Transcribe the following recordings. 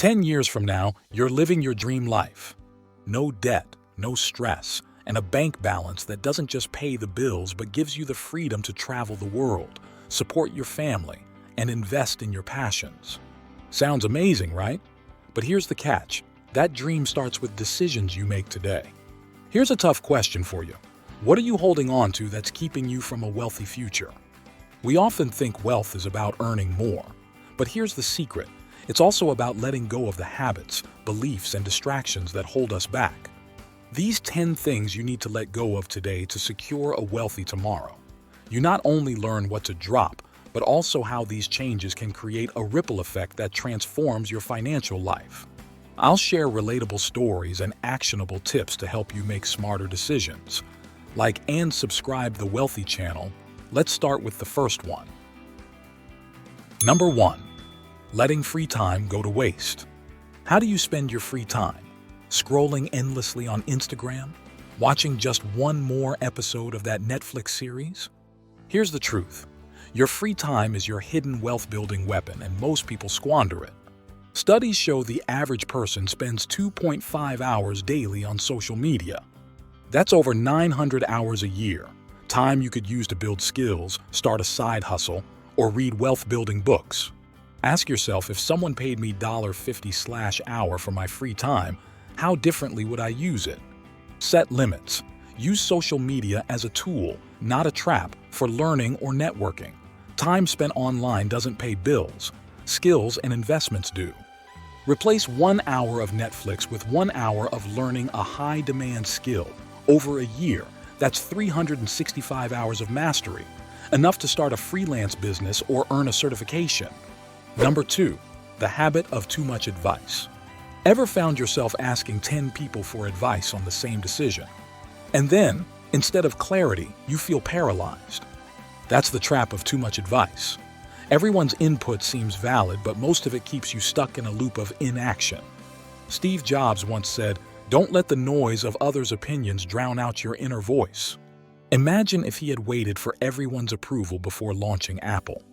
10 years from now, you're living your dream life. No debt, no stress, and a bank balance that doesn't just pay the bills but gives you the freedom to travel the world, support your family, and invest in your passions. Sounds amazing, right? But here's the catch. That dream starts with decisions you make today. Here's a tough question for you. What are you holding on to that's keeping you from a wealthy future? We often think wealth is about earning more. But here's the secret. It's also about letting go of the habits, beliefs, and distractions that hold us back. These 10 things you need to let go of today to secure a wealthy tomorrow. You not only learn what to drop, but also how these changes can create a ripple effect that transforms your financial life. I'll share relatable stories and actionable tips to help you make smarter decisions. Like and subscribe the Wealthy channel. Let's start with the first one. Number 1. Letting free time go to waste. How do you spend your free time? Scrolling endlessly on Instagram? Watching just one more episode of that Netflix series? Here's the truth. Your free time is your hidden wealth-building weapon, and most people squander it. Studies show the average person spends 2.5 hours daily on social media. That's over 900 hours a year, time you could use to build skills, start a side hustle, or read wealth-building books. Ask yourself, if someone paid me $50/hour for my free time, how differently would I use it? Set limits. Use social media as a tool, not a trap, for learning or networking. Time spent online doesn't pay bills. Skills and investments do. Replace 1 hour of Netflix with 1 hour of learning a high-demand skill. Over a year, that's 365 hours of mastery, enough to start a freelance business or earn a certification. Number 2. The habit of too much advice. Ever found yourself asking 10 people for advice on the same decision? And then, instead of clarity, you feel paralyzed. That's the trap of too much advice. Everyone's input seems valid, but most of it keeps you stuck in a loop of inaction. Steve Jobs once said, "Don't let the noise of others' opinions drown out your inner voice." Imagine if he had waited for everyone's approval before launching Apple.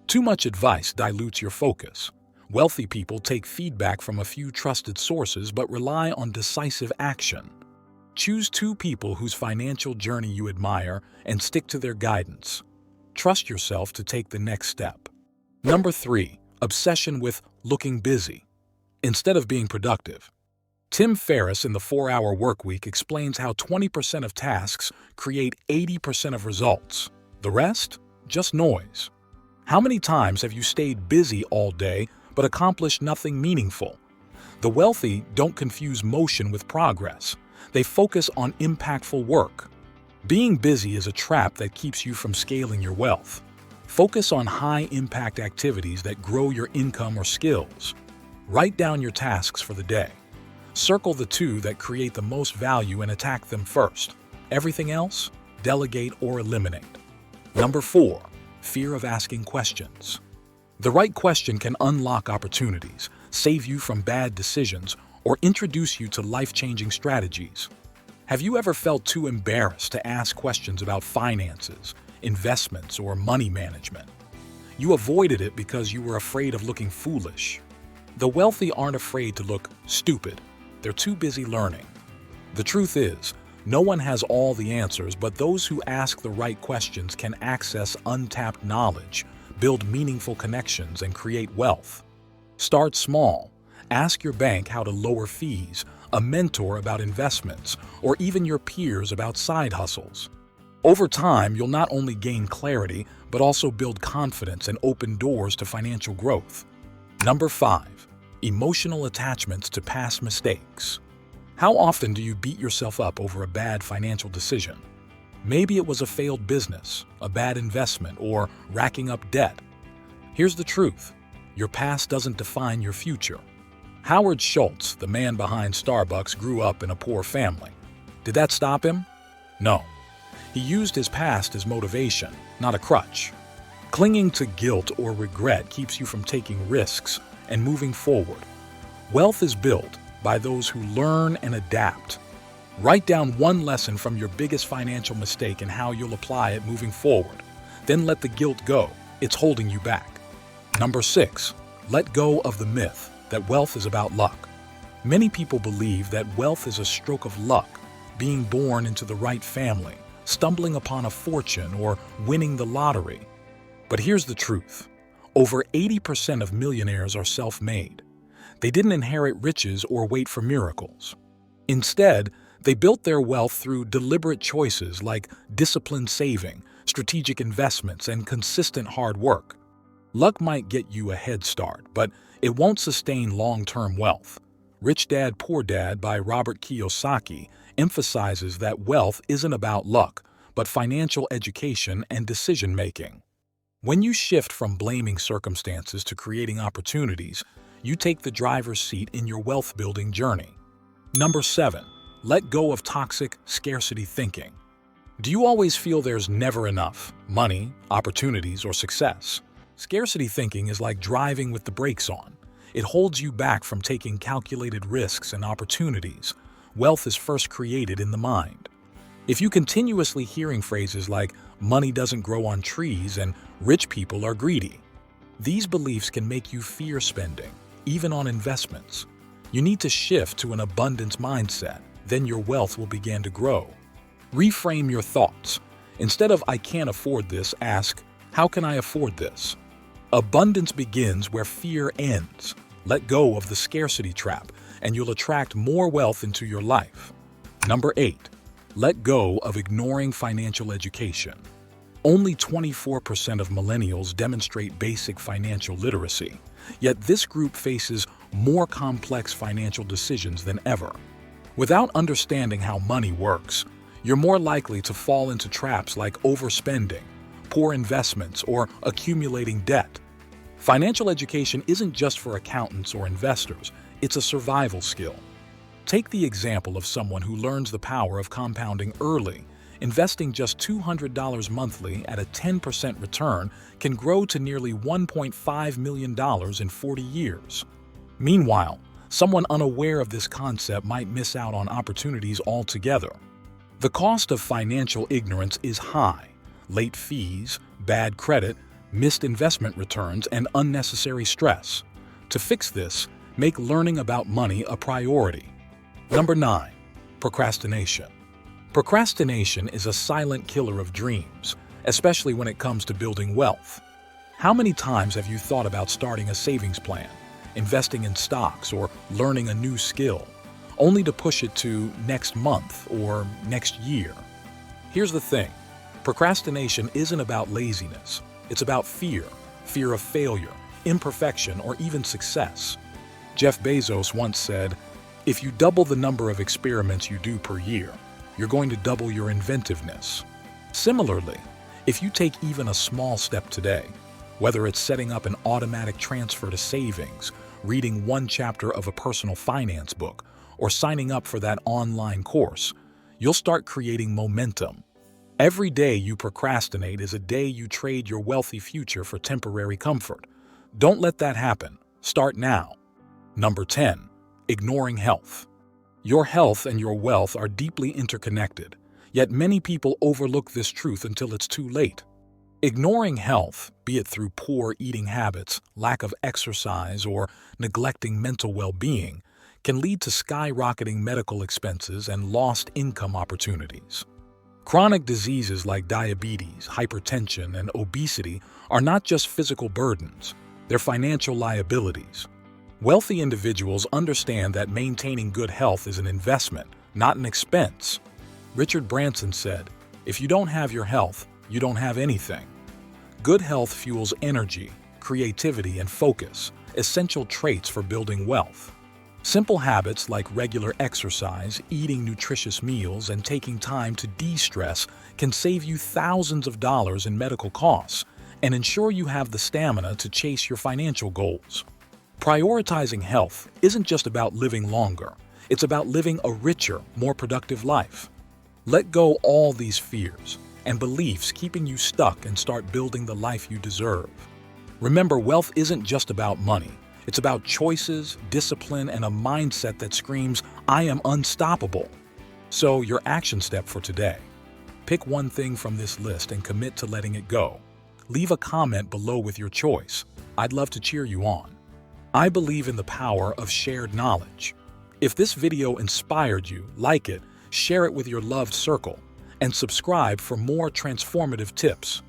Too much advice dilutes your focus. Wealthy people take feedback from a few trusted sources but rely on decisive action. Choose 2 people whose financial journey you admire and stick to their guidance. Trust yourself to take the next step. Number 3. Obsession with looking busy instead of being productive. Tim Ferriss in the 4-Hour Workweek explains how 20% of tasks create 80% of results. The rest? Just noise. How many times have you stayed busy all day but accomplished nothing meaningful? The wealthy don't confuse motion with progress. They focus on impactful work. Being busy is a trap that keeps you from scaling your wealth. Focus on high-impact activities that grow your income or skills. Write down your tasks for the day. Circle the 2 that create the most value and attack them first. Everything else, delegate or eliminate. Number 4. Fear of asking questions. The right question can unlock opportunities, save you from bad decisions, or introduce you to life-changing strategies. Have you ever felt too embarrassed to ask questions about finances, investments, or money management? You avoided it because you were afraid of looking foolish. The wealthy aren't afraid to look stupid. They're too busy learning. The truth is, no one has all the answers, but those who ask the right questions can access untapped knowledge, build meaningful connections, and create wealth. Start small. Ask your bank how to lower fees, a mentor about investments, or even your peers about side hustles. Over time, you'll not only gain clarity, but also build confidence and open doors to financial growth. Number 5. Emotional attachments to past mistakes. How often do you beat yourself up over a bad financial decision? Maybe it was a failed business, a bad investment, or racking up debt. Here's the truth. Your past doesn't define your future. Howard Schultz, the man behind Starbucks, grew up in a poor family. Did that stop him? No. He used his past as motivation, not a crutch. Clinging to guilt or regret keeps you from taking risks and moving forward. Wealth is built by those who learn and adapt. Write down one lesson from your biggest financial mistake and how you'll apply it moving forward. Then let the guilt go. It's holding you back. Number 6. Let go of the myth that wealth is about luck. Many people believe that wealth is a stroke of luck, being born into the right family, stumbling upon a fortune, or winning the lottery. But here's the truth. Over 80% of millionaires are self-made. They didn't inherit riches or wait for miracles. Instead, they built their wealth through deliberate choices like disciplined saving, strategic investments, and consistent hard work. Luck might get you a head start, but it won't sustain long-term wealth. Rich Dad, Poor Dad by Robert Kiyosaki emphasizes that wealth isn't about luck, but financial education and decision-making. When you shift from blaming circumstances to creating opportunities, you take the driver's seat in your wealth-building journey. Number 7. Let go of toxic scarcity thinking. Do you always feel there's never enough money, opportunities, or success? Scarcity thinking is like driving with the brakes on. It holds you back from taking calculated risks and opportunities. Wealth is first created in the mind. If you continuously hearing phrases like money doesn't grow on trees and rich people are greedy, these beliefs can make you fear spending, even on investments. You need to shift to an abundance mindset, then your wealth will begin to grow. Reframe your thoughts. Instead of "I can't afford this," ask, "How can I afford this?" Abundance begins where fear ends. Let go of the scarcity trap, and you'll attract more wealth into your life. Number 8. Let go of ignoring financial education. Only 24% of millennials demonstrate basic financial literacy, yet this group faces more complex financial decisions than ever. Without understanding how money works, you're more likely to fall into traps like overspending, poor investments, or accumulating debt. Financial education isn't just for accountants or investors, it's a survival skill. Take the example of someone who learns the power of compounding early. Investing just $200 monthly at a 10% return can grow to nearly $1.5 million in 40 years. Meanwhile, someone unaware of this concept might miss out on opportunities altogether. The cost of financial ignorance is high: late fees, bad credit, missed investment returns, and unnecessary stress. To fix this, make learning about money a priority. Number 9. Procrastination. Procrastination is a silent killer of dreams, especially when it comes to building wealth. How many times have you thought about starting a savings plan, investing in stocks, or learning a new skill, only to push it to next month or next year? Here's the thing. Procrastination isn't about laziness. It's about fear of failure, imperfection, or even success. Jeff Bezos once said, "If you double the number of experiments you do per year, you're going to double your inventiveness." Similarly, if you take even a small step today, whether it's setting up an automatic transfer to savings, reading one chapter of a personal finance book, or signing up for that online course, you'll start creating momentum. Every day you procrastinate is a day you trade your wealthy future for temporary comfort. Don't let that happen. Start now. Number 10. Ignoring health. Your health and your wealth are deeply interconnected, yet many people overlook this truth until it's too late. Ignoring health, be it through poor eating habits, lack of exercise, or neglecting mental well-being, can lead to skyrocketing medical expenses and lost income opportunities. Chronic diseases like diabetes, hypertension, and obesity are not just physical burdens, they're financial liabilities. Wealthy individuals understand that maintaining good health is an investment, not an expense. Richard Branson said, "If you don't have your health, you don't have anything." Good health fuels energy, creativity, and focus, essential traits for building wealth. Simple habits like regular exercise, eating nutritious meals, and taking time to de-stress can save you thousands of dollars in medical costs and ensure you have the stamina to chase your financial goals. Prioritizing health isn't just about living longer, it's about living a richer, more productive life. Let go all these fears and beliefs keeping you stuck and start building the life you deserve. Remember, wealth isn't just about money. It's about choices, discipline, and a mindset that screams, "I am unstoppable." So, your action step for today. Pick one thing from this list and commit to letting it go. Leave a comment below with your choice. I'd love to cheer you on. I believe in the power of shared knowledge. If this video inspired you, like it, share it with your loved circle, and subscribe for more transformative tips.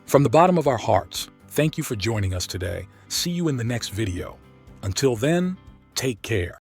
From the bottom of our hearts, thank you for joining us today. See you in the next video. Until then, take care.